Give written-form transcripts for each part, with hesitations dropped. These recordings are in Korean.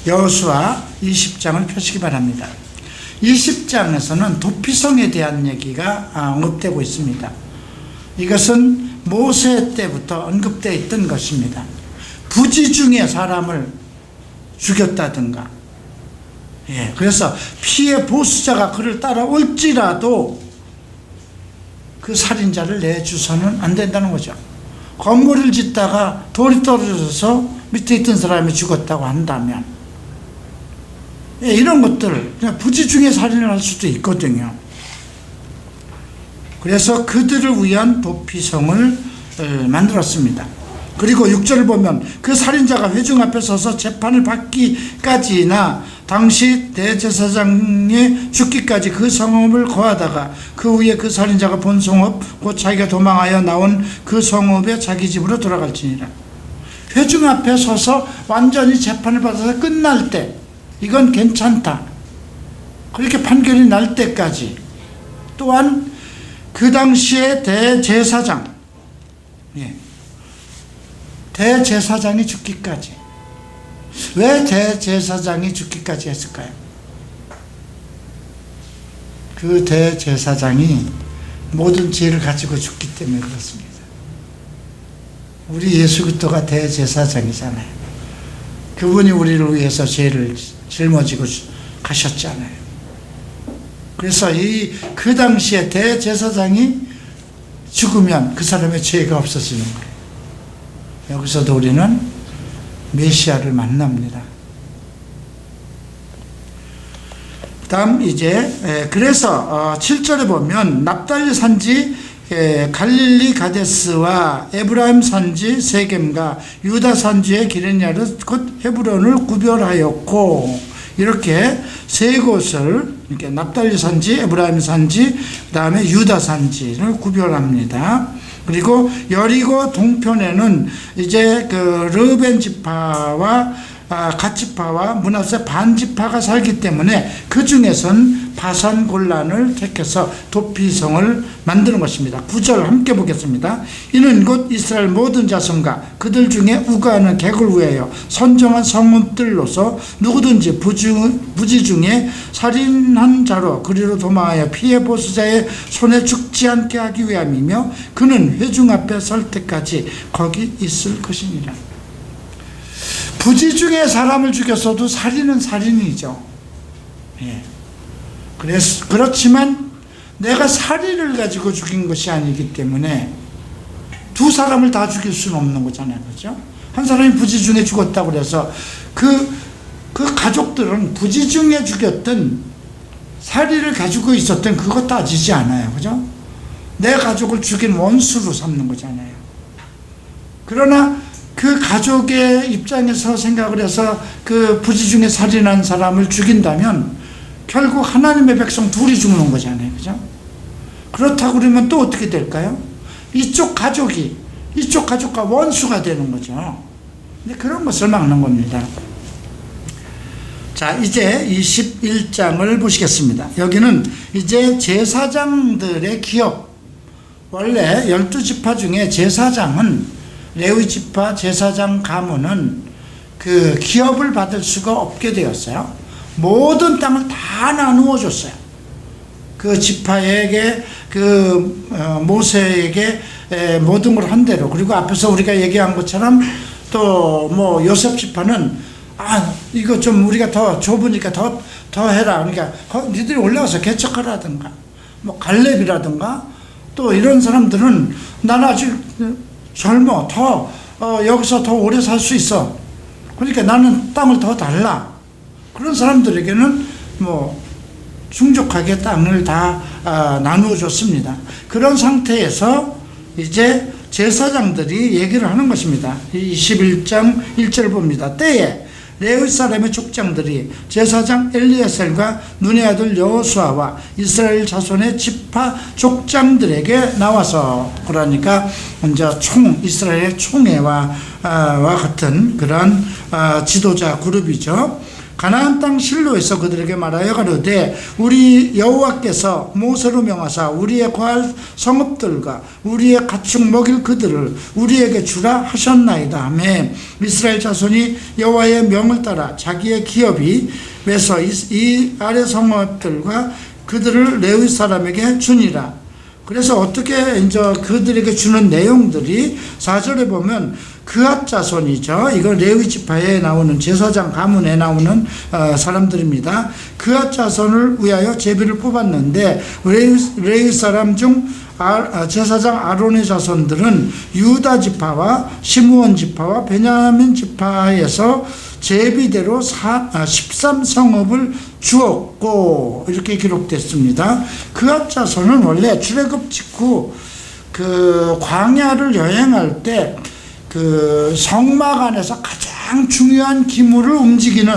여호수아 20장을 펴시기 바랍니다. 20장에서는 도피성에 대한 얘기가 언급되고 있습니다. 이것은 모세 때부터 언급되어 있던 것입니다. 부지 중에 사람을 죽였다든가, 그래서 피해 보수자가 그를 따라올지라도 그 살인자를 내주서는 안 된다는 거죠. 건물을 짓다가 돌이 떨어져서 밑에 있던 사람이 죽었다고 한다면, 이런 것들 그냥 부지 중에 살인을 할 수도 있거든요. 그래서 그들을 위한 도피성을 만들었습니다. 그리고 6절을 보면 그 살인자가 회중 앞에 서서 재판을 받기까지나 당시 대제사장이 죽기까지 그 성읍을 거하다가 그 후에 그 살인자가 본 성읍 곧 자기가 도망하여 나온 그 성읍에 자기 집으로 돌아갈지니라. 회중 앞에 서서 완전히 재판을 받아서 끝날 때 이건 괜찮다, 그렇게 판결이 날 때까지, 또한 그 당시에 대제사장이 죽기까지. 왜 대제사장이 죽기까지 했을까요? 그 대제사장이 모든 죄를 가지고 죽기 때문에 그렇습니다. 우리 예수 그리스도가 대제사장이잖아요. 그분이 우리를 위해서 죄를 짊어지고 가셨잖아요. 그래서 그 당시에 대제사장이 죽으면 그 사람의 죄가 없어지는 거예요. 여기서도 우리는 메시아를 만납니다. 다음 그래서 7절에 보면 납달리 산지 갈릴리 가데스와 에브라임 산지 세겜과 유다 산지의 기레냐를 곧 헤브론을 구별하였고, 이렇게 세 곳을 이렇게 납달리 산지, 에브라임 산지, 그 다음에 유다 산지를 구별합니다. 그리고 여리고 동편에는 이제 그 르벤 지파와 갓 지파와 므낫세 반 지파가 살기 때문에 그 중에선 바산 골란을 택해서 도피성을 만드는 것입니다. 9절 함께 보겠습니다. 이는 곧 이스라엘 모든 자손과 그들 중에 우거하는 객을 위하여 선정한 성읍들로서 누구든지 부지 중에 살인한 자로 그리로 도망하여 피해 보수자의 손에 죽지 않게 하기 위함이며 그는 회중 앞에 설 때까지 거기 있을 것이니라. 부지 중에 사람을 죽였어도 살인은 살인이죠. 그렇지만 내가 살인을 가지고 죽인 것이 아니기 때문에 두 사람을 다 죽일 수는 없는 거잖아요. 그렇죠? 한 사람이 부지 중에 죽었다고 그래서 그 가족들은 부지 중에 죽였던 살인을 가지고 있었던 그거 따지지 않아요. 그죠? 내 가족을 죽인 원수로 삼는 거잖아요. 그러나 그 가족의 입장에서 생각을 해서 그 부지 중에 살인한 사람을 죽인다면 결국 하나님의 백성 둘이 죽는 거잖아요. 그죠? 그렇다고 그러면 또 어떻게 될까요? 이쪽 가족과 원수가 되는 거죠. 근데 그런 것을 막는 겁니다. 자, 이제 21장을 보시겠습니다. 여기는 이제 제사장들의 기업, 원래 12지파 중에 제사장은 레위 지파 제사장 가문은 그 기업을 받을 수가 없게 되었어요. 모든 땅을 다 나누어 줬어요. 그 지파에게 모세에게 모든 걸 한 대로. 그리고 앞에서 우리가 얘기한 것처럼 또 뭐 요셉 지파는 이거 좀 우리가 더 좁으니까 더 해라. 그러니까 니들이 올라와서 개척하라든가 뭐 갈렙이라든가 또 이런 사람들은 나는 아직 젊어, 여기서 더 오래 살 수 있어. 그러니까 나는 땅을 더 달라. 그런 사람들에게는 뭐 충족하게 땅을 다 나누어 줬습니다. 그런 상태에서 이제 제사장들이 얘기를 하는 것입니다. 21장 1절 봅니다. 때에 레위 사람의 족장들이 제사장 엘리에셀과 눈의 아들 여호수아와 이스라엘 자손의 지파 족장들에게 나와서, 그러니까 이제 이스라엘의 총회와 같은 그런 지도자 그룹이죠. 가나안 땅 실로에서 그들에게 말하여 가로되 우리 여호와께서 모세로 명하사 우리의 거할 성읍들과 우리의 가축 먹일 그들을 우리에게 주라 하셨나이다 하며 이스라엘 자손이 여호와의 명을 따라 자기의 기업이 매서 이 아래 성읍들과 그들을 레위 사람에게 주니라. 그래서 어떻게 이제 그들에게 주는 내용들이 4절에 보면 그앗 자손이죠. 이거 레위 지파에 나오는 제사장 가문에 나오는 사람들입니다. 그앗 자손을 위하여 제비를 뽑았는데 레위 사람 중 제사장 아론의 자손들은 유다 지파와 시므온 지파와 베냐민 지파에서 제비대로 13성읍을 주었고 이렇게 기록됐습니다. 그앗 자손은 원래 출애굽 직후 그 광야를 여행할 때 그 성막 안에서 가장 중요한 기물을 움직이는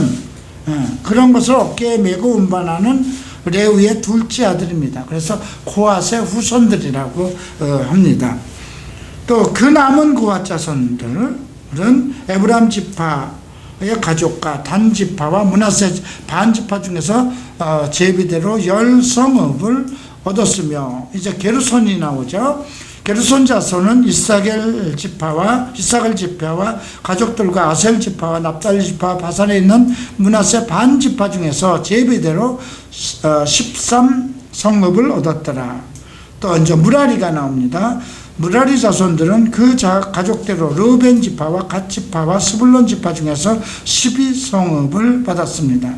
그런 것을 어깨에 메고 운반하는 레위의 둘째 아들입니다. 그래서 고앗의 후손들이라고 합니다. 또 그 남은 고앗 자손들은 에브라임 지파의 가족과 단 지파와 므낫세 반 지파 중에서 제비대로 10성읍을 얻었으며 이제 게르손이 나오죠. 게르손 자손은 이사겔 지파와 가족들과 아셀 지파와 납달리 지파 바산에 있는 므낫세 반 지파 중에서 제비대로 13성읍을 얻었더라. 또 이제 무라리가 나옵니다. 무라리 자손들은 그 가족대로 르우벤 지파와 갓 지파와 스불론 지파 중에서 12성읍을 받았습니다.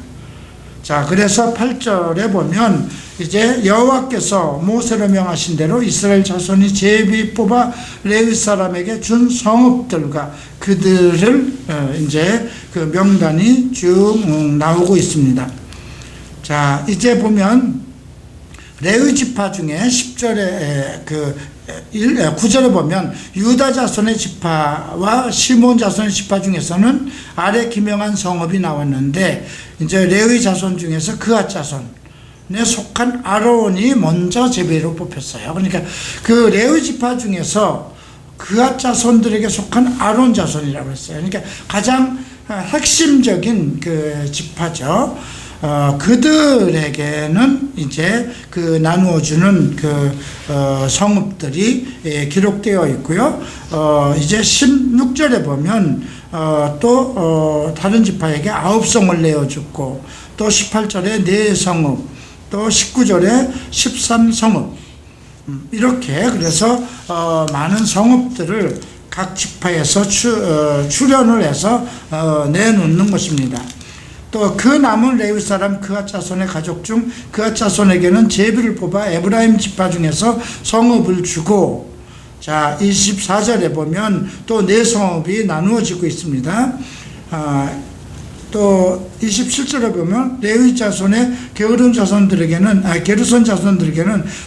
자, 그래서 8절에 보면 이제 여호와께서 모세로 명하신 대로 이스라엘 자손이 제비 뽑아 레위 사람에게 준 성읍들과 그들을 이제 그 명단이 쭉 나오고 있습니다. 자, 이제 보면 레위 지파 중에 10절에 9절에 보면 유다 자손의 지파와 시몬 자손의 지파 중에서는 아래 기명한 성읍이 나왔는데 이제 레위 자손 중에서 그앗 자손에 속한 아론이 먼저 제비로 뽑혔어요. 그러니까 그 레위 지파 중에서 그앗 자손들에게 속한 아론 자손이라고 했어요. 그러니까 가장 핵심적인 그 지파죠. 그들에게는 이제 그 나누어주는 그 성읍들이 기록되어 있고요. 이제 16절에 보면 또 다른 지파에게 9성을 내어주고 또 18절에 4성읍 또 19절에 13성읍 이렇게 그래서 많은 성읍들을 각 지파에서 출연을 해서 내놓는 것입니다. 또 그 남은 레위 사람 그앗 자손의 가족 중 그앗 자손에게는 제비를 뽑아 에브라임 지파 중에서 성읍을 주고, 자 24절에 보면 또 4성읍이 나누어지고 있습니다. 또 27절에 보면 레위 자손의 게르손 자손들에게는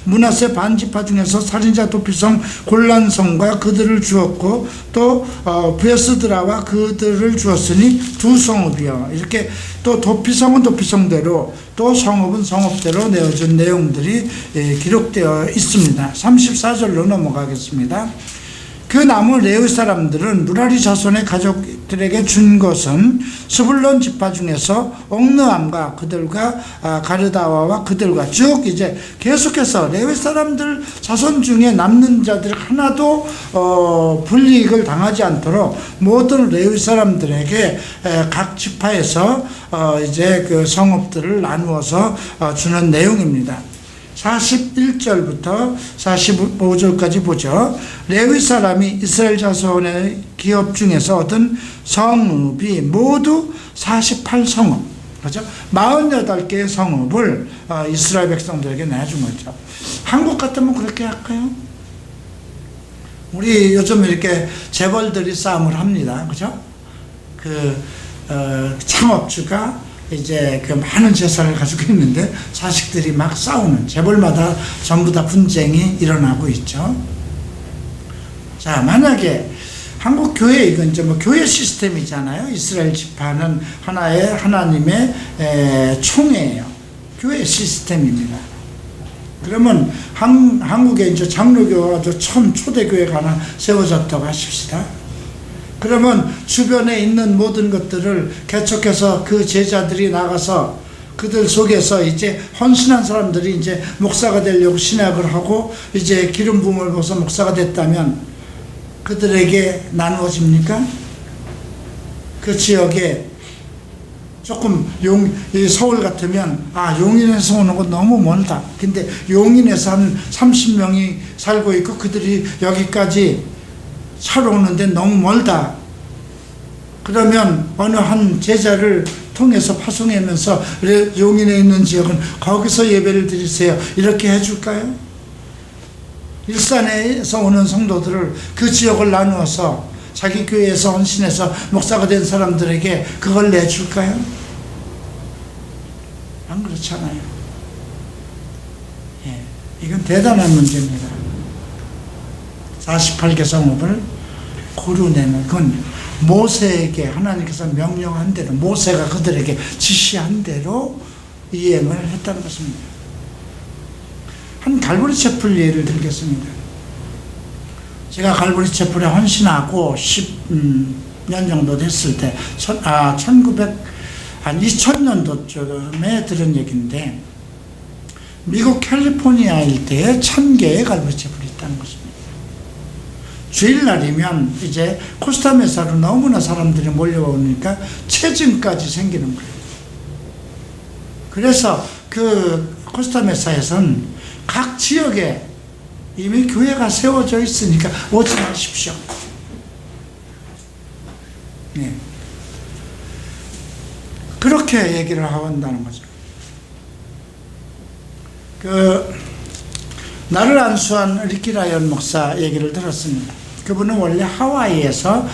므낫세 반 지파 중에서 살인자 도피성 골란성과 그들을 주었고 또 브에스드라와 그들을 주었으니 2성읍이요. 이렇게 또 도피성은 도피성대로 또 성읍은 성읍대로 내어준 내용들이 기록되어 있습니다. 34절로 넘어가겠습니다. 그 남은 레위 사람들은 무라리 자손의 가족들에게 준 것은 스불론 지파 중에서 옥느암과 그들과 가르다와와 그들과 쭉 이제 계속해서 레위 사람들 자손 중에 남는 자들 하나도 불이익을 당하지 않도록 모든 레위 사람들에게 각 지파에서 이제 그 성읍들을 나누어서 주는 내용입니다. 41절부터 45절까지 보죠. 레위 사람이 이스라엘 자손의 기업 중에서 얻은 성읍이 모두 48성읍, 그렇죠? 48개의 성읍을 이스라엘 백성들에게 내준 거죠. 한국 같으면 그렇게 할까요? 우리 요즘 이렇게 재벌들이 싸움을 합니다, 그렇죠? 창업주가 이제 그 많은 재산을 가지고 있는데 자식들이 막 싸우는, 재벌마다 전부 다 분쟁이 일어나고 있죠. 자, 만약에 한국 교회, 이건 이제 뭐 교회 시스템이잖아요. 이스라엘 지파는 하나의 하나님의 총회예요. 교회 시스템입니다. 그러면 한국에 이제 장로교가 처음 초대교회가 하나 세워졌다고 하십시다. 그러면 주변에 있는 모든 것들을 개척해서 그 제자들이 나가서 그들 속에서 이제 헌신한 사람들이 이제 목사가 되려고 신학을 하고 이제 기름 부음을 벗어 목사가 됐다면 그들에게 나누어집니까? 그 지역에 조금 이 서울 같으면 용인에서 오는 건 너무 멀다. 근데 용인에서 한 30명이 살고 있고 그들이 여기까지 차로 오는데 너무 멀다. 그러면 어느 한 제자를 통해서 파송하면서 용인에 있는 지역은 거기서 예배를 드리세요. 이렇게 해줄까요? 일산에서 오는 성도들을 그 지역을 나누어서 자기 교회에서 헌신해서 목사가 된 사람들에게 그걸 내줄까요? 안 그렇잖아요. 예, 이건 대단한 문제입니다. 48개 성읍을 고르내는 건 모세에게 하나님께서 명령한 대로, 모세가 그들에게 지시한 대로 이행을 했다는 것입니다. 한 갈보리 채플 예를 들겠습니다. 제가 갈보리 채플에 헌신하고 10년 정도 됐을 때, 2000년도쯤에 들은 얘기인데, 미국 캘리포니아 일대에 1000개의 갈보리 채플이 있다는 것입니다. 주일날이면 이제 코스타메사로 너무나 사람들이 몰려오니까 체증까지 생기는 거예요. 그래서 그 코스타메사에서는 각 지역에 이미 교회가 세워져 있으니까 오지 마십시오. 네. 그렇게 얘기를 하고 한다는 거죠. 나를 안수한 리키 라이언 목사 얘기를 들었습니다. 그분은 원래 하와이에서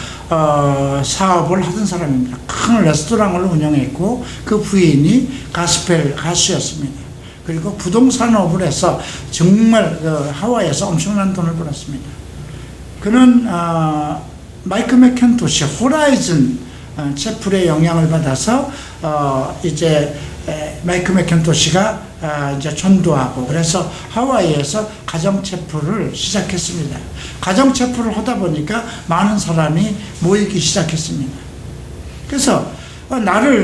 사업을 하던 사람입니다. 큰 레스토랑을 운영했고 그 부인이 가스펠 가수였습니다. 그리고 부동산업을 해서 정말 하와이에서 엄청난 돈을 벌었습니다. 그는 마이크 맥켄토시 호라이즌 채플의 영향을 받아서 이제 마이크 맥켄토시가 이제 전도하고 그래서 하와이에서 가정체프를 시작했습니다. 가정체프를 하다 보니까 많은 사람이 모이기 시작했습니다. 그래서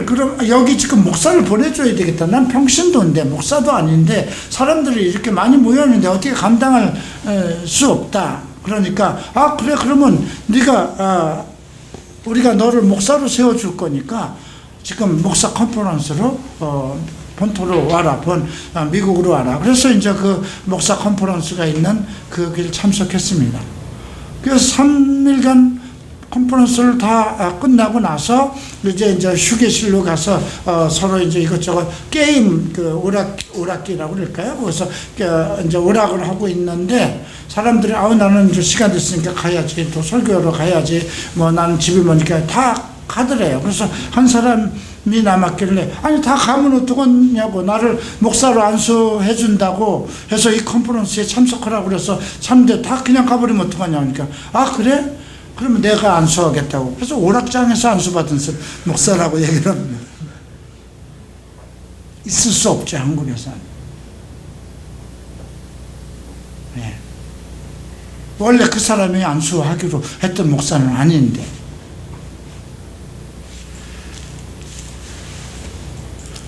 그럼 여기 지금 목사를 보내줘야 되겠다. 난 평신도인데 목사도 아닌데 사람들이 이렇게 많이 모였는데 어떻게 감당할 수 없다. 그러니까 그래 그러면 네가 우리가 너를 목사로 세워줄 거니까 지금 목사 컨퍼런스로 본토로 와라, 미국으로 와라. 그래서 이제 그 목사 컨퍼런스가 있는 그 길 참석했습니다. 그래서 3일간 컨퍼런스를 다 끝나고 나서 이제 휴게실로 가서 서로 이제 이것저것 게임 오락기라고 그럴까요? 그래서 이제 오락을 하고 있는데 사람들이 나는 이제 시간 됐으니까 가야지, 또 설교하러 가야지, 나는 집에 머니까 다 가더래요. 그래서 한 사람이 남았길래 아니 다 가면 어떡하냐고, 나를 목사로 안수해준다고 해서 이 컨퍼런스에 참석하라고 그래서 참는데 다 그냥 가버리면 어떡하냐 하니까 그래? 그러면 내가 안수하겠다고. 그래서 오락장에서 안수받은 목사라고 얘기를 합니다. 있을 수 없죠, 한국에서는. 네. 원래 그 사람이 안수하기로 했던 목사는 아닌데.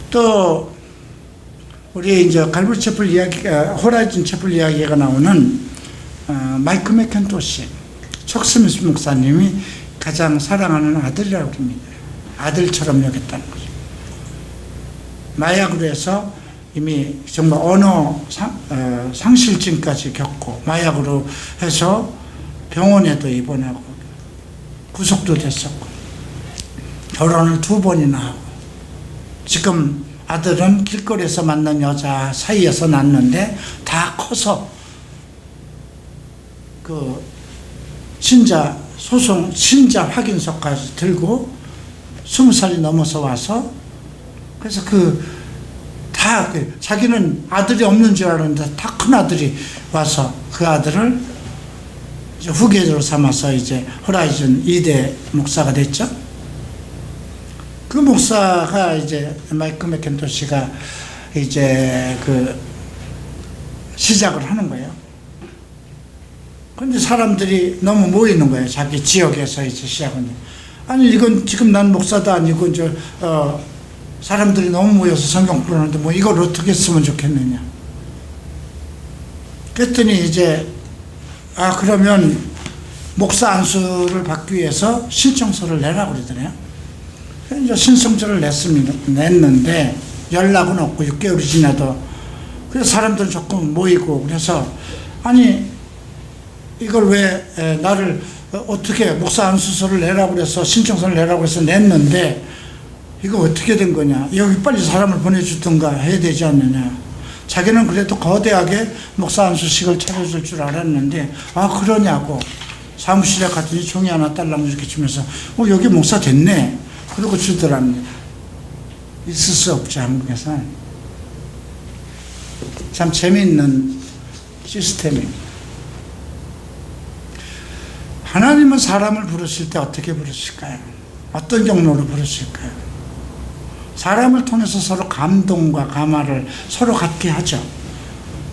또 우리 이제 갈보리 채플 호라이즌 채플 이야기가 나오는 마이크 맥켄토시 척스미스 목사님이 가장 사랑하는 아들이라고 합니다. 아들처럼 여겼다는 거죠. 마약으로 해서 이미 정말 언어 상실증까지 겪고 마약으로 해서 병원에도 입원하고 구속도 됐었고 결혼을 2번이나 하고 지금 아들은 길거리에서 만난 여자 사이에서 낳는데 다 커서 신자 확인서까지 들고 20살이 넘어서 와서 그래서 자기는 아들이 없는 줄 알았는데 다 큰 아들이 와서 그 아들을 이제 후계자로 삼아서 이제 호라이즌 2대 목사가 됐죠. 그 목사가 이제 마이크 맥켄토시가 이제 시작을 하는 거예요. 근데 사람들이 너무 모이는 거예요. 자기 지역에서 이제 시작은. 아니, 이건 지금 난 목사도 아니고, 사람들이 너무 모여서 성경 부르는데 뭐 이걸 어떻게 쓰면 좋겠느냐. 그랬더니 이제, 그러면 목사 안수를 받기 위해서 신청서를 내라고 그러더래요. 그래서 이제 신청서를 냈는데 연락은 없고 6개월이 지나도. 그래서 사람들은 조금 모이고, 그래서 아니, 이걸 왜 나를 어떻게 목사 안수서를 내라고 그래서 신청서를 내라고 해서 냈는데 이거 어떻게 된 거냐. 여기 빨리 사람을 보내주든가 해야 되지 않느냐. 자기는 그래도 거대하게 목사 안수식을 차려줄 줄 알았는데 그러냐고. 사무실에 갔더니 종이 하나 달라고 이렇게 주면서 여기 목사 됐네. 그러고 주더랍니다. 있을 수 없죠, 한국에서. 참 재미있는 시스템입니다. 하나님은 사람을 부르실 때 어떻게 부르실까요? 어떤 경로로 부르실까요? 사람을 통해서 서로 감동과 감화를 서로 갖게 하죠.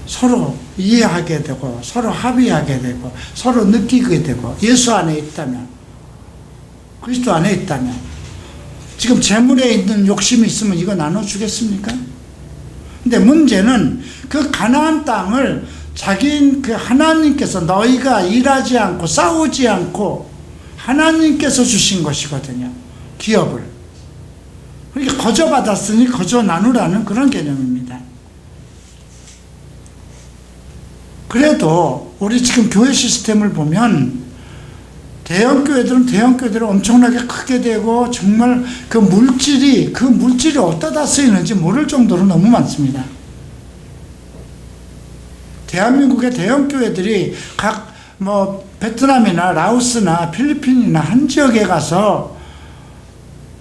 서로 이해하게 되고, 서로 합의하게 되고, 서로 느끼게 되고, 예수 안에 있다면, 그리스도 안에 있다면, 지금 재물에 있는 욕심이 있으면 이거 나눠주겠습니까? 근데 문제는 그 가나안 땅을 그 하나님께서 너희가 일하지 않고 싸우지 않고 하나님께서 주신 것이거든요. 기업을. 그러니까 거저 받았으니 거저 나누라는 그런 개념입니다. 그래도 우리 지금 교회 시스템을 보면 대형 교회들은 엄청나게 크게 되고 정말 그 물질이 어디다 쓰이는지 모를 정도로 너무 많습니다. 대한민국의 대형 교회들이 각 베트남이나 라오스나 필리핀이나 한 지역에 가서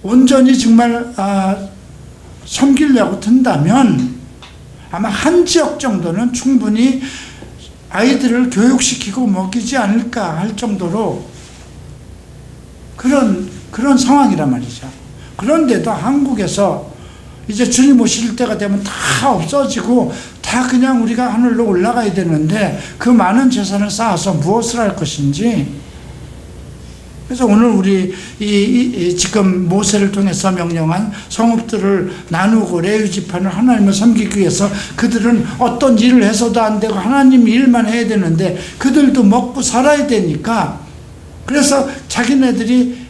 온전히 정말 섬기려고 든다면 아마 한 지역 정도는 충분히 아이들을 교육시키고 먹이지 않을까 할 정도로 그런 상황이란 말이죠. 그런데도 한국에서 이제 주님 오실 때가 되면 다 없어지고 다 그냥 우리가 하늘로 올라가야 되는데 그 많은 재산을 쌓아서 무엇을 할 것인지. 그래서 오늘 우리 지금 모세를 통해서 명령한 성읍들을 나누고 레위 지파는 하나님을 섬기기 위해서 그들은 어떤 일을 해서도 안 되고 하나님 일만 해야 되는데 그들도 먹고 살아야 되니까 그래서 자기네들이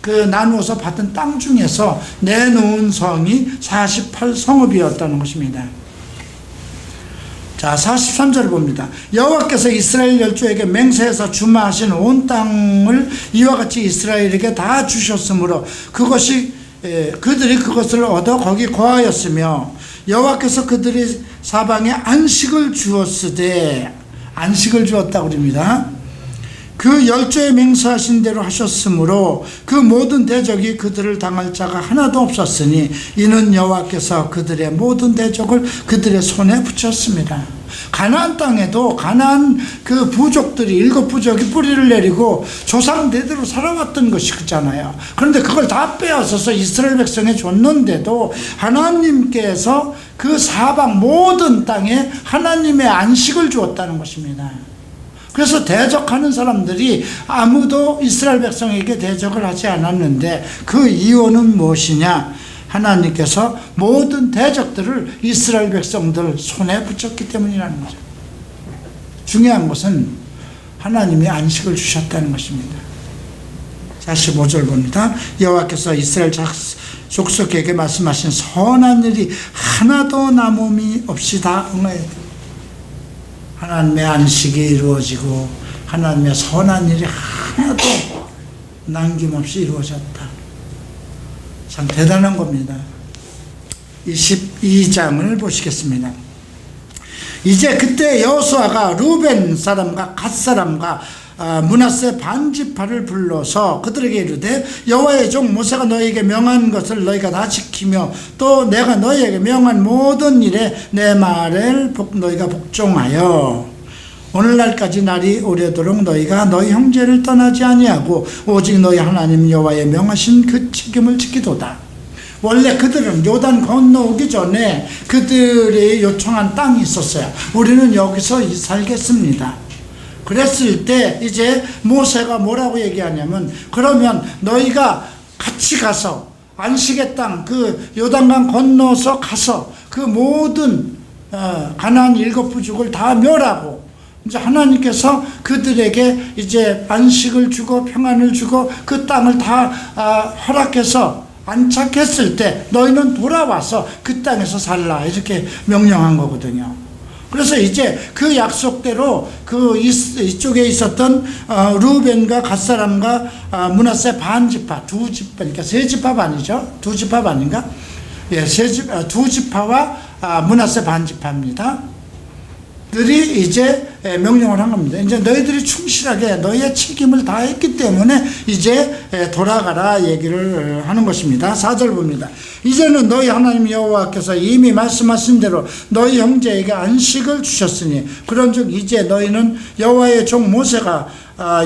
그 나누어서 받은 땅 중에서 내놓은 성이 48성읍이었다는 것입니다. 자, 43절을 봅니다. 여호와께서 이스라엘 열조에게 맹세해서 주마하신 온 땅을 이와 같이 이스라엘에게 다 주셨으므로 그들이 그것을 얻어 거기 거하였으며 여호와께서 그들이 사방에 안식을 주었으되 안식을 주었다고 그럽니다. 그 열조에 맹세하신 대로 하셨으므로 그 모든 대적이 그들을 당할 자가 하나도 없었으니 이는 여호와께서 그들의 모든 대적을 그들의 손에 붙였습니다. 가나안 땅에도 가나안 그 부족들이 7부족이 뿌리를 내리고 조상 대대로 살아왔던 것이잖아요. 그런데 그걸 다 빼앗아서 이스라엘 백성에 줬는데도 하나님께서 그 사방 모든 땅에 하나님의 안식을 주었다는 것입니다. 그래서 대적하는 사람들이 아무도 이스라엘 백성에게 대적을 하지 않았는데 그 이유는 무엇이냐? 하나님께서 모든 대적들을 이스라엘 백성들 손에 붙였기 때문이라는 거죠. 중요한 것은 하나님이 안식을 주셨다는 것입니다. 45절 봅니다. 여호와께서 이스라엘 족속에게 말씀하신 선한 일이 하나도 남음이 없이 다 응하여야 됩니다. 하나님의 안식이 이루어지고 하나님의 선한 일이 하나도 남김없이 이루어졌다. 참 대단한 겁니다. 22장을 보시겠습니다. 이제 그때 여호수아가 루벤 사람과 갓 사람과 므낫세 반지파를 불러서 그들에게 이르되 여호와의 종 모세가 너희에게 명한 것을 너희가 다 지키며 또 내가 너희에게 명한 모든 일에 내 말을 너희가 복종하여 오늘날까지 날이 오래도록 너희가 너희 형제를 떠나지 아니하고 오직 너희 하나님 여호와의 명하신 그 책임을 지키도다. 원래 그들은 요단 건너오기 전에 그들이 요청한 땅이 있었어요. 우리는 여기서 살겠습니다. 그랬을 때 이제 모세가 뭐라고 얘기하냐면, 그러면 너희가 같이 가서 안식의 땅, 그 요단강 건너서 가서 그 모든 가나안 7부족을 다 멸하고, 이제 하나님께서 그들에게 이제 안식을 주고 평안을 주고 그 땅을 다 허락해서 안착했을 때 너희는 돌아와서 그 땅에서 살라, 이렇게 명령한 거거든요. 그래서 이제 그 약속대로 그 이쪽에 있었던 루벤과 갓사람과 므낫세 반지파, 두 지파, 그러니까 세 지파 아니죠? 두 지파 아닌가? 예, 두 지파와 므낫세 반지파입니다. 들이 이제 명령을 한 겁니다. 이제 너희들이 충실하게 너희의 책임을 다했기 때문에 이제 돌아가라 얘기를 하는 것입니다. 4절 봅니다. 이제는 너희 하나님 여호와께서 이미 말씀하신 대로 너희 형제에게 안식을 주셨으니 그런즉 이제 너희는 여호와의 종 모세가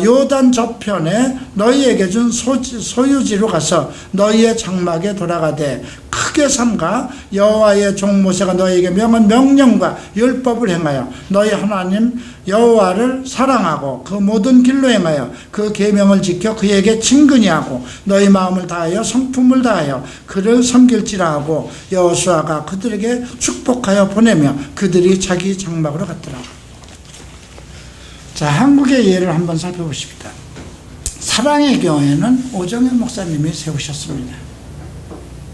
요단 저편에 너희에게 준 소유지로 가서 너희의 장막에 돌아가되 크게 삼가 여호와의 종 모세가 너희에게 명한 명령과 율법을 행하여 너희 하나님 여호와를 사랑하고 그 모든 길로 행하여 그 계명을 지켜 그에게 친근히 하고 너희 마음을 다하여 성품을 다하여 그를 섬길지라 하고 여호수아가 그들에게 축복하여 보내며 그들이 자기 장막으로 갔더라. 자, 한국의 예를 한번 살펴보십시다. 사랑의 교회는 오정현 목사님이 세우셨습니다.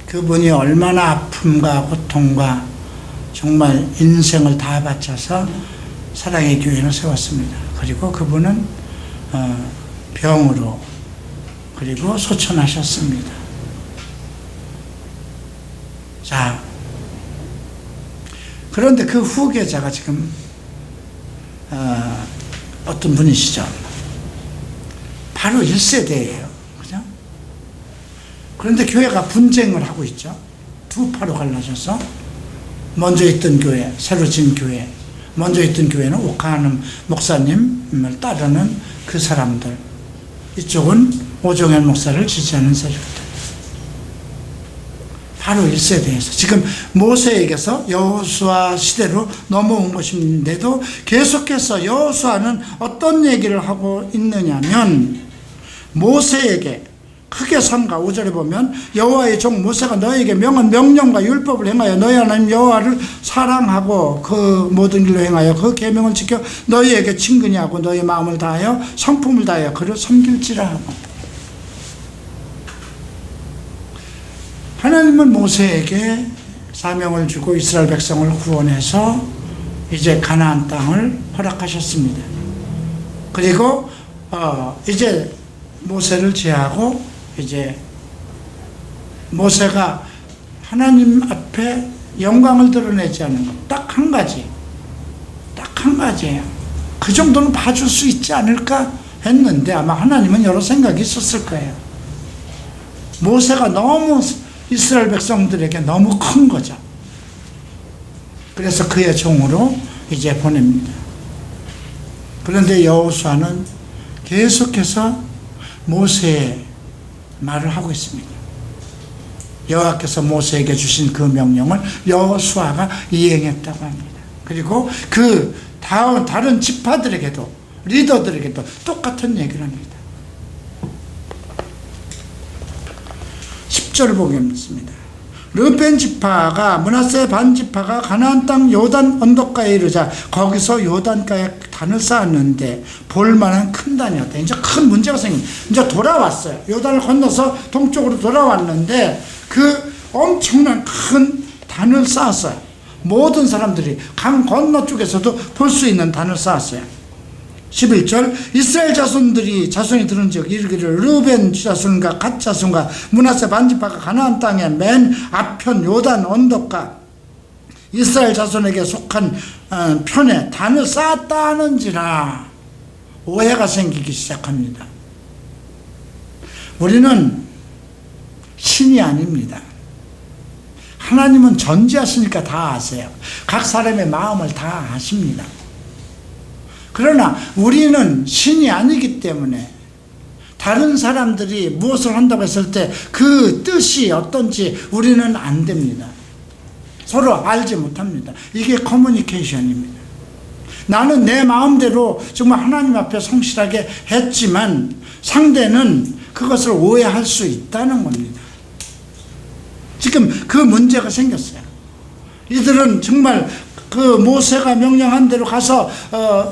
그분이 얼마나 아픔과 고통과 정말 인생을 다 바쳐서 사랑의 교회를 세웠습니다. 그리고 그분은 병으로 그리고 소천하셨습니다. 자, 그런데 그 후계자가 지금 어떤 분이시죠? 바로 1세대예요. 그죠? 그런데 교회가 분쟁을 하고 있죠. 두 파로 갈라져서 먼저 있던 교회, 새로 진 교회, 먼저 있던 교회는 오카하는 목사님을 따르는 그 사람들, 이쪽은 오정현 목사를 지지하는 세력들. 바로 1세대에서 지금 모세에게서 여호수아 시대로 넘어온 것인데도 계속해서 여호수아는 어떤 얘기를 하고 있느냐면, 모세에게 크게 삼가 5절에 보면 여호와의 종 모세가 너에게 명한 명령과 율법을 행하여 너희 하나님 여호와를 사랑하고 그 모든 길로 행하여 그 계명을 지켜 너희에게 친근히 하고 너희 마음을 다하여 성품을 다하여 그를 섬길지라 하고. 하나님은 모세에게 사명을 주고 이스라엘 백성을 구원해서 이제 가나안 땅을 허락하셨습니다. 그리고 이제 모세를 제하고 이제 모세가 하나님 앞에 영광을 드러내지 않은 것 딱 한 가지, 딱 한 가지예요. 그 정도는 봐줄 수 있지 않을까 했는데 아마 하나님은 여러 생각이 있었을 거예요. 모세가 너무 이스라엘 백성들에게 너무 큰 거죠. 그래서 그의 종으로 이제 보냅니다. 그런데 여호수아는 계속해서 모세의 말을 하고 있습니다. 여호와께서 모세에게 주신 그 명령을 여호수아가 이행했다고 합니다. 그리고 그 다른 지파들에게도, 리더들에게도 똑같은 얘기를 합니다. 10절을 보겠습니다. 르벤 지파가 므낫세 반 지파가 가나안 땅 요단 언덕가에 이르자 거기서 요단가에 단을 쌓았는데 볼만한 큰 단이었다. 이제 큰 문제가 생깁니다. 이제 돌아왔어요. 요단을 건너서 동쪽으로 돌아왔는데 그 엄청난 큰 단을 쌓았어요. 모든 사람들이 강 건너 쪽에서도 볼 수 있는 단을 쌓았어요. 11절 이스라엘 자손이 들은즉 이르기를 르벤 자손과 갓 자손과 므낫세 반지파가 가나안 땅의 맨 앞편 요단 언덕과 이스라엘 자손에게 속한 편에 단을 쌓았다 하는지라 오해가 생기기 시작합니다. 우리는 신이 아닙니다. 하나님은 전지하시니까 다 아세요. 각 사람의 마음을 다 아십니다. 그러나 우리는 신이 아니기 때문에 다른 사람들이 무엇을 한다고 했을 때 그 뜻이 어떤지 우리는 안 됩니다. 서로 알지 못합니다. 이게 커뮤니케이션입니다. 나는 내 마음대로 정말 하나님 앞에 성실하게 했지만 상대는 그것을 오해할 수 있다는 겁니다. 지금 그 문제가 생겼어요. 이들은 정말 그 모세가 명령한 대로 가서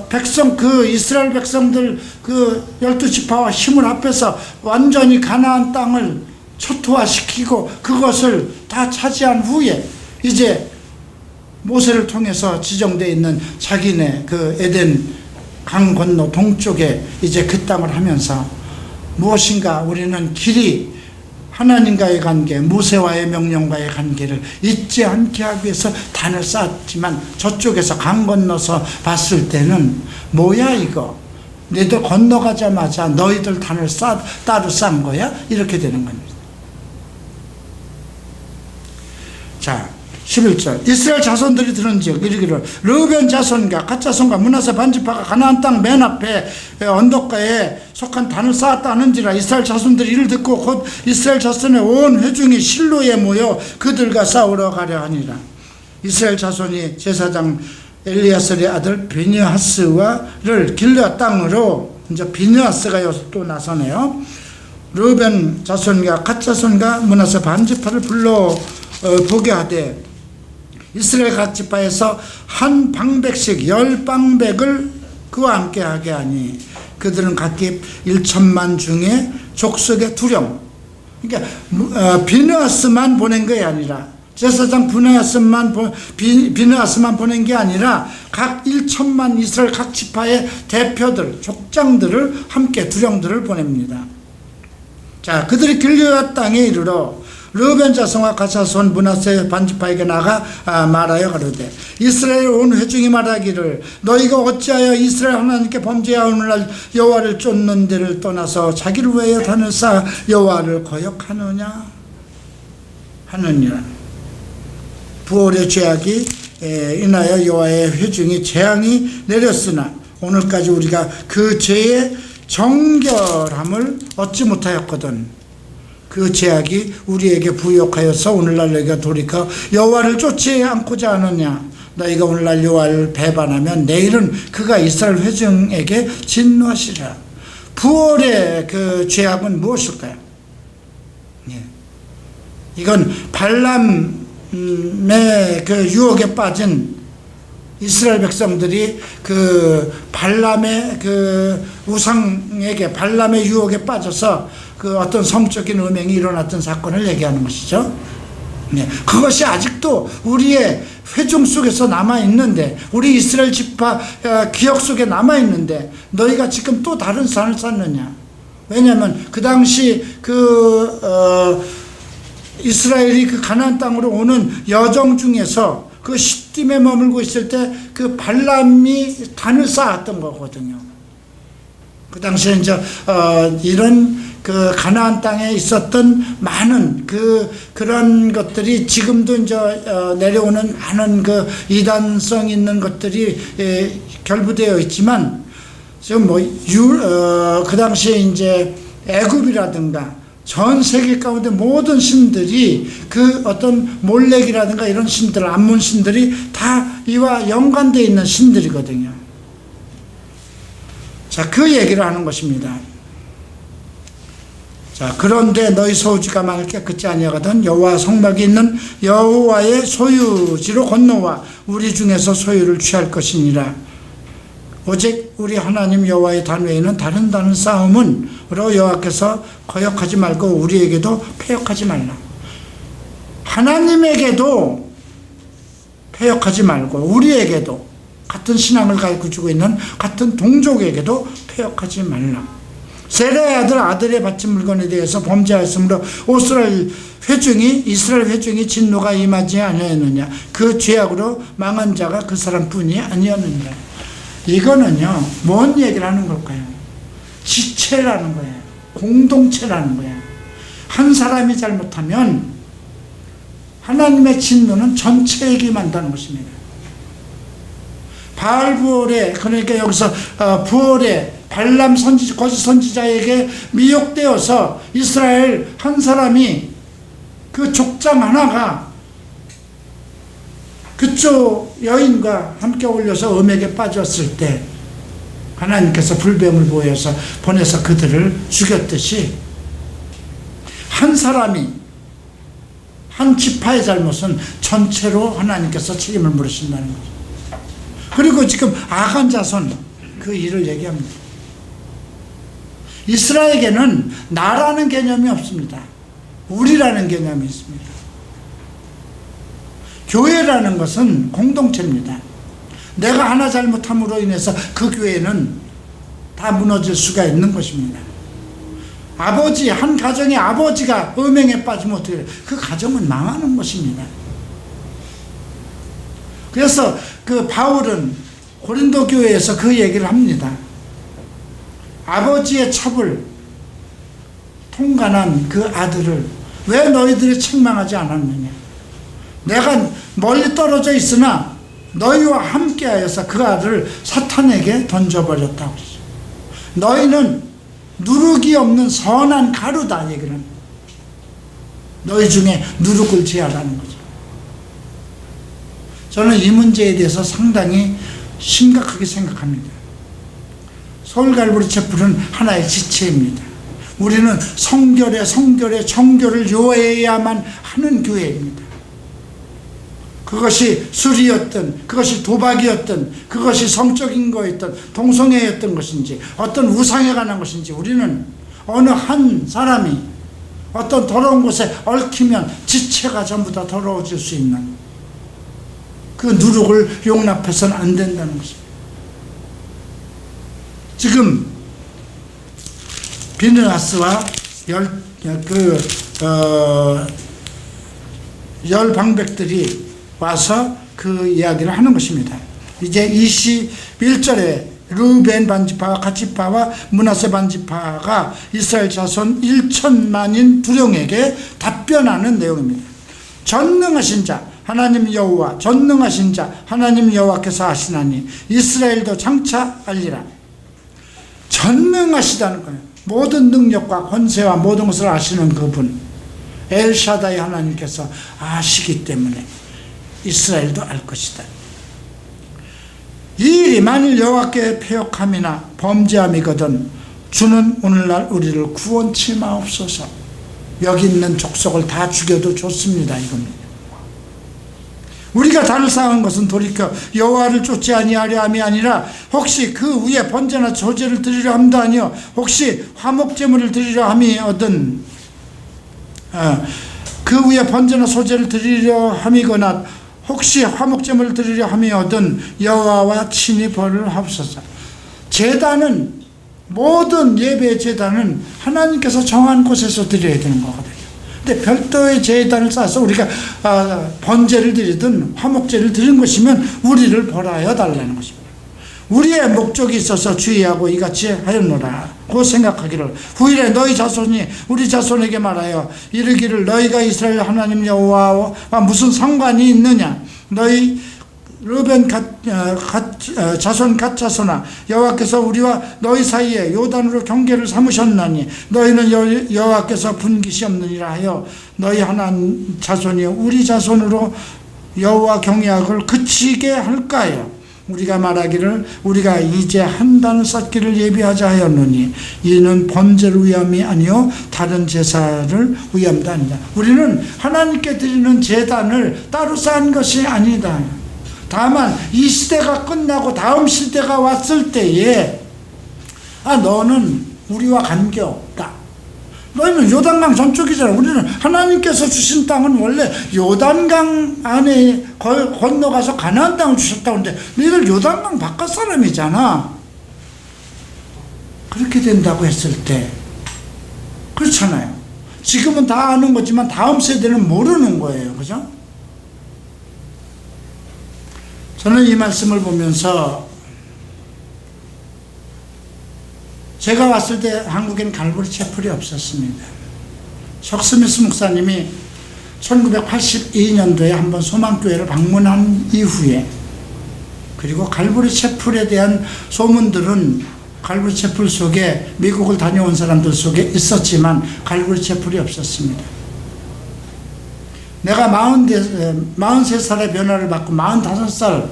백성, 그 이스라엘 백성들 그 12지파와 힘을 합해서 완전히 가나안 땅을 초토화시키고 그것을 다 차지한 후에 이제 모세를 통해서 지정되어 있는 자기네 그 에덴 강 건너 동쪽에 이제 그 땅을 하면서 무엇인가 우리는 길이 하나님과의 관계, 모세와의 명령과의 관계를 잊지 않게 하기 위해서 단을 쌓았지만 저쪽에서 강 건너서 봤을 때는 뭐야 이거, 너희들 건너가자마자 너희들 단을 따로 쌓은 거야? 이렇게 되는 겁니다. 자, 11절 이스라엘 자손들이 들은즉 이르기를 르우벤 자손과 갓 자손과 므낫세 반지파가 가나안 땅 맨 앞에 언덕가에 속한 단을 쌓았다 하는지라. 이스라엘 자손들이 이를 듣고 곧 이스라엘 자손의 온 회중이 실로에 모여 그들과 싸우러 가려 하니라. 이스라엘 자손이 제사장 엘리야셀의 아들 비느하스를 길르앗 땅으로, 이제 비느하스가 또 나서네요. 르우벤 자손과 갓 자손과 므낫세 반지파를 불러 보게 하되 이스라엘 각 지파에서 한 방백씩 10방백을 그와 함께 하게 하니 그들은 각기 1천만 중에 족속의 두령. 그러니까 비느하스만 보낸 것이 아니라, 제사장 비느하스만 보낸 게 아니라 각 1천만 이스라엘 각 지파의 대표들, 족장들을 함께 두령들을 보냅니다. 자, 그들이 길르앗 땅에 이르러 르우벤 자손과 갓 자손 므낫세 반지파에게 나가 말하여 가로되 이스라엘 온 회중이 말하기를 너희가 어찌하여 이스라엘 하나님께 범죄하여 오늘날 여호와를 쫓는 데를 떠나서 자기를 위하여 단을 쌓아 여호와를 거역하느냐 하느니라. 부올의 죄악이 인하여 여호와의 회중이 재앙이 내렸으나 오늘까지 우리가 그 죄의 정결함을 얻지 못하였거든. 그 죄악이 우리에게 부욕하여서 오늘날 너희가 돌이켜 여호와를 쫓지 않고자 하느냐. 너희가 오늘날 여호와를 배반하면 내일은 그가 이스라엘 회중에게 진노하시리라. 부올의 그 죄악은 무엇일까요? 이건 발람의 그 유혹에 빠진 이스라엘 백성들이 그 발람의 그 우상에게, 발람의 유혹에 빠져서 그 어떤 성적인 음행이 일어났던 사건을 얘기하는 것이죠. 그것이 아직도 우리의 회중 속에서 남아있는데, 우리 이스라엘 지파 기억 속에 남아있는데 너희가 지금 또 다른 산을 쌓느냐. 왜냐하면 그 당시 이스라엘이 그 가나안 땅으로 오는 여정 중에서 그 시딤에 머물고 있을 때 그 발람이 단을 쌓았던 거거든요. 그 당시에 이제 이런 그 가나안 땅에 있었던 많은 그런 것들이 지금도 이제 내려오는 많은 그 이단성 있는 것들이 결부되어 있지만, 지금 그 당시에 이제 애굽이라든가 전 세계 가운데 모든 신들이 그 어떤 몰렉이라든가 이런 신들, 암몬 신들이 다 이와 연관되어 있는 신들이거든요. 자, 그 얘기를 하는 것입니다. 자, 그런데 너희 소유지가 만일 깨끗지 아니하거든 여호와 성막이 있는 여호와의 소유지로 건너와 우리 중에서 소유를 취할 것이니라. 오직 우리 하나님 여호와의 단 외에는 다른 단을 쌓음은으로 여호와께서 거역하지 말고 우리에게도 패역하지 말라. 하나님에게도 패역하지 말고 우리에게도, 같은 신앙을 가지고 있는 같은 동족에게도 패역하지 말라. 세라의 아들의 바친 물건에 대해서 범죄하였으므로 이스라엘 회중이 진노가 임하지 아니하였느냐. 그 죄악으로 망한 자가 그 사람뿐이 아니었느니라. 이거는요, 뭔 얘기를 하는 걸까요? 지체라는 거예요. 공동체라는 거예요. 한 사람이 잘못하면 하나님의 진노는 전체에게 임한다는 것입니다. 바알부올에, 그러니까 여기서 부올에 발람 거짓 선지자에게 미혹되어서 이스라엘 한 사람이, 그 족장 하나가 그쪽 여인과 함께 올려서 음액에 빠졌을 때 하나님께서 불뱀을 보내서 그들을 죽였듯이 한 사람이 한 지파의 잘못은 전체로 하나님께서 책임을 물으신다는 거죠. 그리고 지금 아간 자손 그 일을 얘기합니다. 이스라엘에게는 나라는 개념이 없습니다. 우리라는 개념이 있습니다. 교회라는 것은 공동체입니다. 내가 하나 잘못함으로 인해서 그 교회는 다 무너질 수가 있는 것입니다. 한 가정의 아버지가 음행에 빠지면 어떻게 해요? 그 가정은 망하는 것입니다. 그래서 그 바울은 고린도 교회에서 그 얘기를 합니다. 아버지의 첩을 통간한 그 아들을 왜 너희들이 책망하지 않았느냐? 내가 멀리 떨어져 있으나 너희와 함께하여서 그 아들을 사탄에게 던져버렸다고 그러죠. 너희는 누룩이 없는 선한 가루다 얘기를 합니다. 너희 중에 누룩을 제하라는 거죠. 저는 이 문제에 대해서 상당히 심각하게 생각합니다. 서울갈보리 채플은 하나의 지체입니다. 우리는 성결에 정결을 요해야만 하는 교회입니다. 그것이 술이었든 그것이 도박이었든 그것이 성적인 거였든 동성애였던 것인지 어떤 우상에 관한 것인지 우리는 어느 한 사람이 어떤 더러운 곳에 얽히면 지체가 전부 다 더러워질 수 있는 그 누룩을 용납해서는 안 된다는 것입니다. 지금 비느하스와 열 방백들이 와서 그 이야기를 하는 것입니다. 이제 21절에 르벤 반지파와 갓지파와 므낫세 반지파가 이스라엘 자손 1천만인 두령에게 답변하는 내용입니다. 전능하신 자 하나님 여호와, 전능하신 자 하나님 여호와께서 하시나니 이스라엘도 장차 알리라. 전능하시다는 거예요. 모든 능력과 권세와 모든 것을 아시는 그분 엘샤다이 하나님께서 아시기 때문에 이스라엘도 알 것이다. 이 일이 만일 여호와께 패역함이나 범죄함이거든 주는 오늘날 우리를 구원치 마옵소서. 여기 있는 족속을 다 죽여도 좋습니다. 이겁니다. 우리가 단을 쌓은 것은 돌이켜 여호와를 쫓지 아니하려 함이 아니라 혹시 그 위에 번제나 소제를 드리려 함도 아니요 혹시 화목제물을 드리려 함이 얻은 그 위에 번제나 소제를 드리려 함이거나 혹시 화목제물을 드리려 함이 얻은 여호와와 친히 벌을 하옵소서. 제단은 모든 예배 제단은 하나님께서 정한 곳에서 드려야 되는 거거든요. 근데 별도의 제단을 쌓아서 우리가 번제를 드리든 화목제를 드린 것이면 우리를 벌하여 달라는 것입니다. 우리의 목적이 있어서 주의하고 이같이 하였노라 고 생각하기를 후일에 너희 자손이 우리 자손에게 말하여 이르기를 너희가 이스라엘 하나님 여호와와 무슨 상관이 있느냐. 너희 르벤 자손 갓 자손아 여호와께서 우리와 너희 사이에 요단으로 경계를 삼으셨나니 너희는 여호와께서 분깃이 없느니라 하여 너희 하나님 자손이 우리 자손으로 여호와 경외함을 그치게 할까요? 우리가 말하기를 우리가 이제 한 단을 쌓기를 예비하자 하였느니 이는 번제를 위함이 아니요 다른 제사를 위함도 아니다. 우리는 하나님께 드리는 제단을 따로 쌓은 것이 아니다. 다만 이 시대가 끝나고 다음 시대가 왔을 때에 너는 우리와 관계없다. 너희는 요단강 전쪽이잖아. 우리는 하나님께서 주신 땅은 원래 요단강 안에 건너가서 가나안 땅을 주셨다고 하는데 너희들 요단강 바깥 사람이잖아. 그렇게 된다고 했을 때 그렇잖아요. 지금은 다 아는 거지만 다음 세대는 모르는 거예요. 그죠? 저는 이 말씀을 보면서 제가 왔을 때 한국엔 갈보리 채플이 없었습니다. 석스미스 목사님이 1982년도에 한번 소망교회를 방문한 이후에 그리고 갈보리 채플에 대한 소문들은 갈보리 채플 속에 미국을 다녀온 사람들 속에 있었지만 갈보리 채플이 없었습니다. 내가 43살의 변화를 받고 45살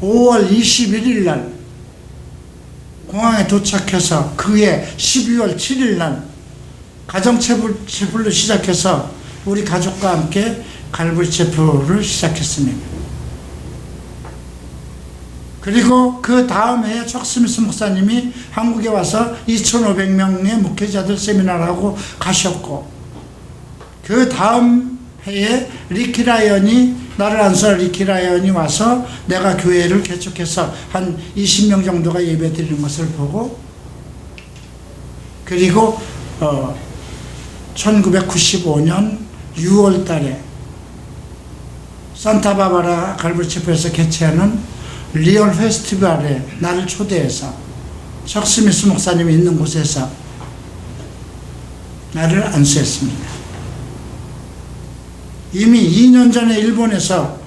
5월 21일 날 공항에 도착해서 그해 12월 7일 날 가정체불로 시작해서 우리 가족과 함께 갈보리 체프를 시작했습니다. 그리고 그 다음 해에 척스미스 목사님이 한국에 와서 2,500명의 목회자들 세미나를 하고 가셨고, 그 다음 해에 나를 안수할 리키라이언이 와서 내가 교회를 개척해서 한 20명 정도가 예배 드리는 것을 보고, 그리고 1995년 6월 달에 산타바바라 갈보리 체프에서 개최하는 리얼 페스티벌에 나를 초대해서 척스미스 목사님이 있는 곳에서 나를 안수했습니다. 이미 2년 전에 일본에서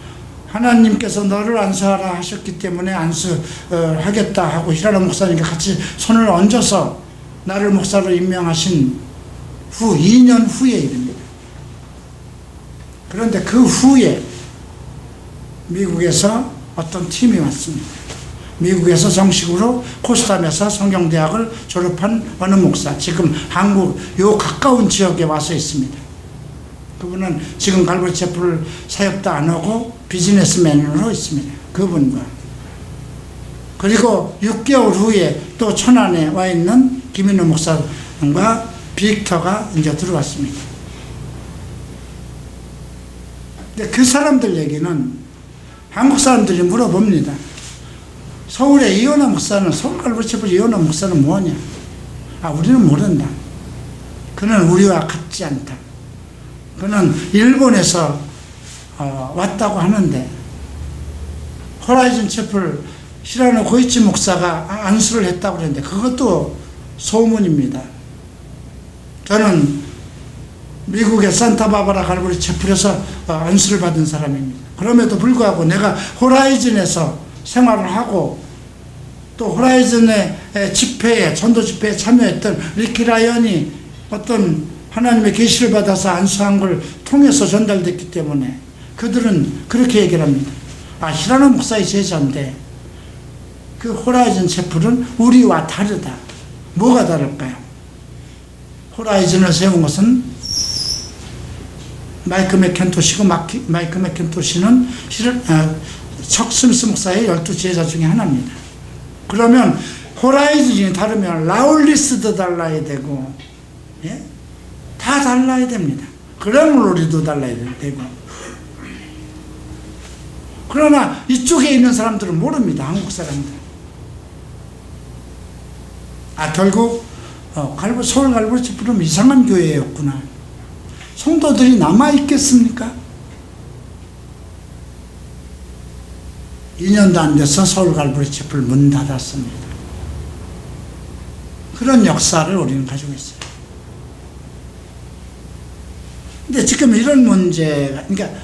하나님께서 너를 안수하라 하셨기 때문에 안수하겠다 하고 히라노 목사님과 같이 손을 얹어서 나를 목사로 임명하신 후 2년 후의 일입니다. 그런데 그 후에 미국에서 어떤 팀이 왔습니다. 미국에서 정식으로 코스tam에서 성경대학을 졸업한 어느 목사, 지금 한국 요 가까운 지역에 와서 있습니다. 그분은 지금 갈보리 체프를 사역도 안 하고 비즈니스맨으로 있습니다. 그분과 그리고 6개월 후에 또 천안에 와 있는 김인호 목사님과 빅터가 이제 들어왔습니다. 근데 그 사람들 얘기는 한국 사람들이 물어봅니다. 서울의 이현아 목사는, 서울 갈보리 체프 이현아 목사는 뭐냐? 우리는 모른다. 그는 우리와 같지 않다. 그는 일본에서 왔다고 하는데, 호라이즌 체플 히라노 고이치 목사가 안수를 했다고 그랬는데 그것도 소문입니다. 저는 미국의 산타바바라 갈보리 체플에서 안수를 받은 사람입니다. 그럼에도 불구하고 내가 호라이즌에서 생활을 하고 또 호라이즌의 집회에, 전도 집회에 참여했던 리키라이언이 어떤 하나님의 계시를 받아서 안수한 걸 통해서 전달됐기 때문에 그들은 그렇게 얘기를 합니다. 히라노 목사의 제자인데 그 호라이즌 체플은 우리와 다르다. 뭐가 다를까요? 호라이즌을 세운 것은 마이크 맥켄토시고, 마이크 맥켄토시는 척스미스 목사의 12제자 중에 하나입니다. 그러면 호라이즌이 다르면 라울리스도 달라야 되고, 예? 다 달라야 됩니다. 그레물로리도 달라야 되고. 그러나 이쪽에 있는 사람들은 모릅니다. 한국 사람들. 결국 서울 갈보리 체프는 이상한 교회였구나. 성도들이 남아있겠습니까? 2년도 안 돼서 서울 갈보리 체프를 문 닫았습니다. 그런 역사를 우리는 가지고 있어요. 근데 지금 이런 문제가, 그러니까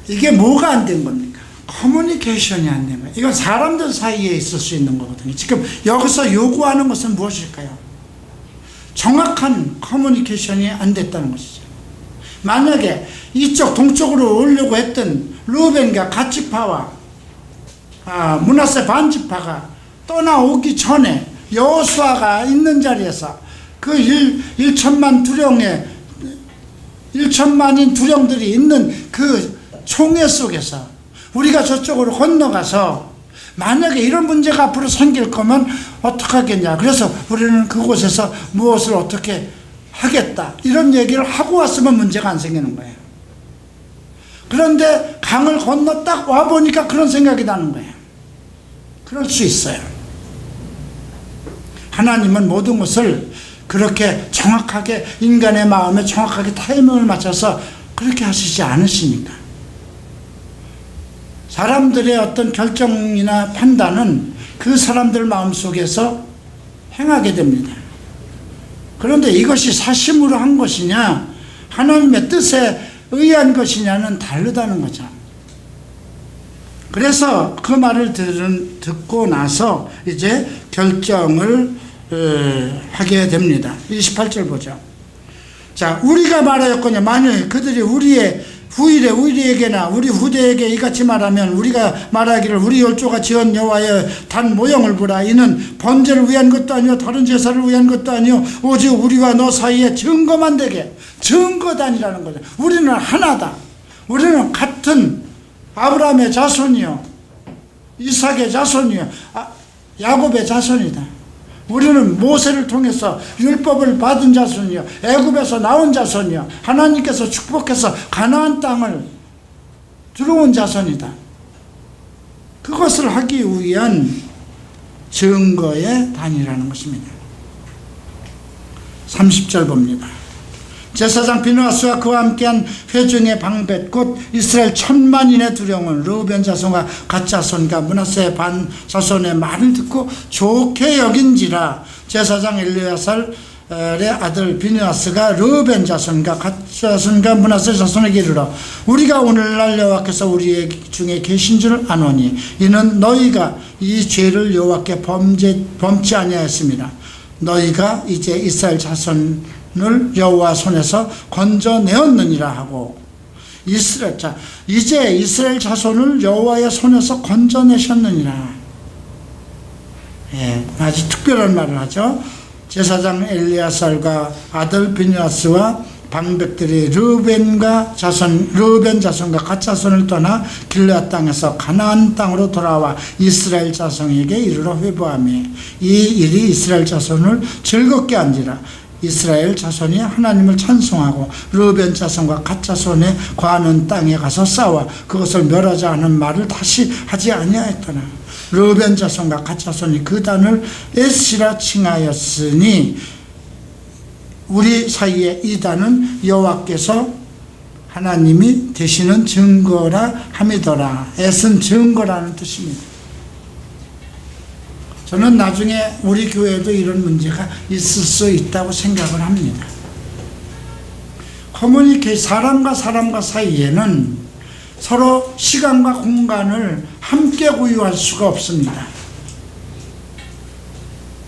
이게 뭐가 안 된 겁니까? 커뮤니케이션이 안 된 거예요. 이건 사람들 사이에 있을 수 있는 거거든요. 지금 여기서 요구하는 것은 무엇일까요? 정확한 커뮤니케이션이 안 됐다는 것이죠. 만약에 이쪽 동쪽으로 오려고 했던 루벤과 갓지파와 므낫세 반지파가 떠나오기 전에 여호수아가 있는 자리에서 그 1천만인 두령들이 있는 그 총회 속에서 우리가 저쪽으로 건너가서 만약에 이런 문제가 앞으로 생길 거면 어떡하겠냐. 그래서 우리는 그곳에서 무엇을 어떻게 하겠다. 이런 얘기를 하고 왔으면 문제가 안 생기는 거예요. 그런데 강을 건너 딱 와보니까 그런 생각이 나는 거예요. 그럴 수 있어요. 하나님은 모든 것을 그렇게 정확하게 인간의 마음에 정확하게 타이밍을 맞춰서 그렇게 하시지 않으시니까. 사람들의 어떤 결정이나 판단은 그 사람들 마음속에서 행하게 됩니다. 그런데 이것이 사심으로 한 것이냐 하나님의 뜻에 의한 것이냐는 다르다는 거죠. 그래서 그 말을 듣고 나서 이제 결정을 하게 됩니다. 28절 보죠. 자, 우리가 말하였거냐. 만일 그들이 우리의 후일에 우리에게나 우리 후대에게 이같이 말하면 우리가 말하기를 우리 열조가 지은 여호와의 단 모형을 보라. 이는 번제를 위한 것도 아니요 다른 제사를 위한 것도 아니요 오직 우리와 너 사이에 증거만 되게. 증거단이라는 거죠. 우리는 하나다. 우리는 같은 아브라함의 자손이요 이삭의 자손이요 야곱의 자손이다. 우리는 모세를 통해서 율법을 받은 자손이요 애굽에서 나온 자손이요 하나님께서 축복해서 가나안 땅을 들어온 자손이다. 그것을 하기 위한 증거의 단위라는 것입니다. 30절 봅니다. 제사장 비느하스와 그와 함께한 회중의 방벳 곧 이스라엘 1000만인의 두령은 르우벤 자손과 갓 자손과 므낫세 반 자손의 말을 듣고 좋게 여긴지라. 제사장 엘리야살의 아들 비느하스가 르우벤 자손과 갓 자손과 므낫세 자손에게 이르러 우리가 오늘날 여호와께서 우리 중에 계신 줄 아노니 이는 너희가 이 죄를 여호와께 범치 아니하였습니다. 너희가 이제 이스라엘 자손을 여호와 손에서 건져내었느니라 하고 이제 이스라엘 자손을 여호와의 손에서 건져내셨느니라. 아주 특별한 말을 하죠. 제사장 엘리야살과 아들 비느하스와 방백들이 르우벤 자손과 갓 자손을 떠나 길르앗 땅에서 가나안 땅으로 돌아와 이스라엘 자손에게 이르러 회보하며 이 일이 이스라엘 자손을 즐겁게 한지라. 이스라엘 자손이 하나님을 찬송하고 르우벤 자손과 갓 자손에 거하는 땅에 가서 싸워 그것을 멸하자 하는 말을 다시 하지 아니하였더라. 르우벤 자손과 갓 자손이 그 단을 에스라 칭하였으니 우리 사이에 이 단은 여호와께서 하나님이 되시는 증거라 함이더라. 에스는 증거라는 뜻입니다. 저는 나중에 우리 교회에도 이런 문제가 있을 수 있다고 생각을 합니다. 사람과 사람과 사이에는 서로 시간과 공간을 함께 공유할 수가 없습니다.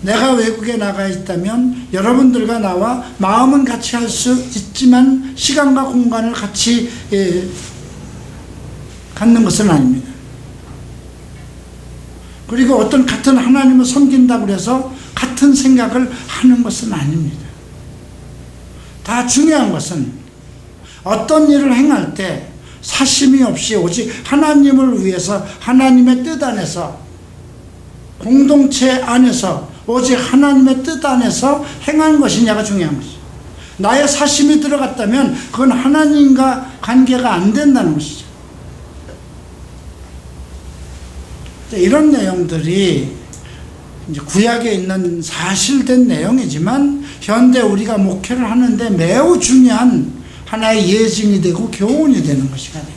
내가 외국에 나가 있다면 여러분들과 나와 마음은 같이 할 수 있지만 시간과 공간을 같이 갖는 것은 아닙니다. 그리고 어떤 같은 하나님을 섬긴다고 해서 같은 생각을 하는 것은 아닙니다. 다 중요한 것은 어떤 일을 행할 때 사심이 없이 오직 하나님을 위해서 하나님의 뜻 안에서 공동체 안에서 오직 하나님의 뜻 안에서 행한 것이냐가 중요한 것이죠. 나의 사심이 들어갔다면 그건 하나님과 관계가 안 된다는 것이죠. 이런 내용들이 이제 구약에 있는 사실된 내용이지만 현대 우리가 목회를 하는데 매우 중요한 하나의 예증이 되고 교훈이 되는 것이가 돼요.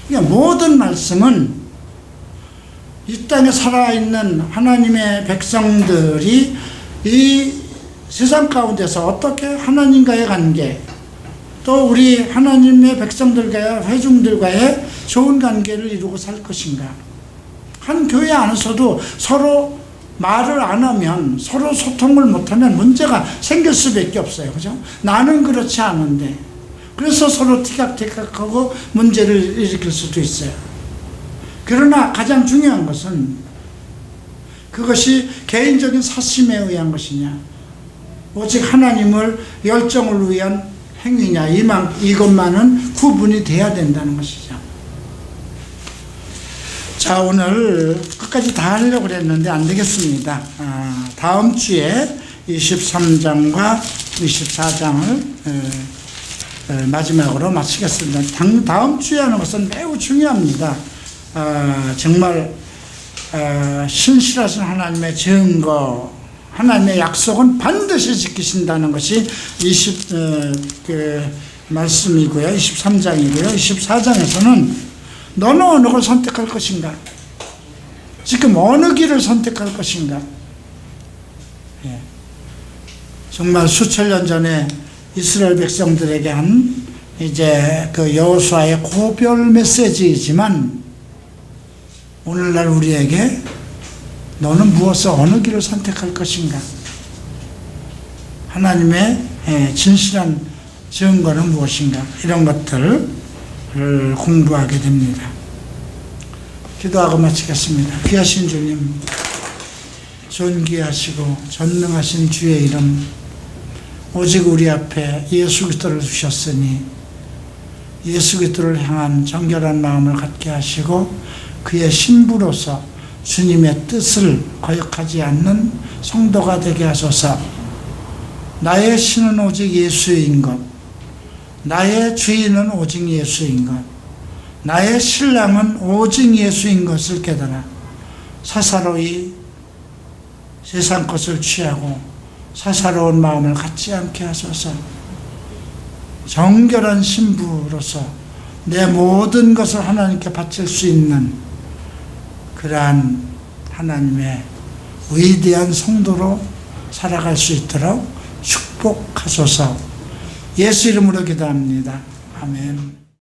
그러니까 모든 말씀은 이 땅에 살아있는 하나님의 백성들이 이 세상 가운데서 어떻게 하나님과의 관계 또 우리 하나님의 백성들과의 회중들과의 좋은 관계를 이루고 살 것인가. 한 교회 안에서도 서로 말을 안 하면 서로 소통을 못하면 문제가 생길 수밖에 없어요. 그죠? 나는 그렇지 않은데 그래서 서로 티격태격하고 문제를 일으킬 수도 있어요. 그러나 가장 중요한 것은 그것이 개인적인 사심에 의한 것이냐 오직 하나님을 열정을 위한 행위냐 이것만은 구분이 돼야 된다는 것이죠. 자, 오늘 끝까지 다 하려고 그랬는데 안 되겠습니다. 다음 주에 23장과 24장을 마지막으로 마치겠습니다. 다음 주에 하는 것은 매우 중요합니다. 정말 신실하신 하나님의 증거, 하나님의 약속은 반드시 지키신다는 것이 말씀이고요. 23장이고요. 24장에서는 너는 어느 걸 선택할 것인가? 지금 어느 길을 선택할 것인가? 정말 수천 년 전에 이스라엘 백성들에게 한 이제 그 여호수아의 고별 메시지이지만 오늘날 우리에게 너는 무엇을 어느 길을 선택할 것인가? 하나님의 진실한 증거는 무엇인가, 이런 것들을 공부하게 됩니다. 기도하고 마치겠습니다. 귀하신 주님, 존귀하시고 전능하신 주의 이름, 오직 우리 앞에 예수 그리스도를 두셨으니 예수 그리스도를 향한 정결한 마음을 갖게 하시고 그의 신부로서 주님의 뜻을 거역하지 않는 성도가 되게 하소서. 나의 신은 오직 예수인 것, 나의 주인은 오직 예수인 것, 나의 신랑은 오직 예수인 것을 깨달아 사사로이 세상 것을 취하고 사사로운 마음을 갖지 않게 하소서. 정결한 신부로서 내 모든 것을 하나님께 바칠 수 있는 그러한 하나님의 위대한 성도로 살아갈 수 있도록 축복하소서. 예수 이름으로 기도합니다. 아멘.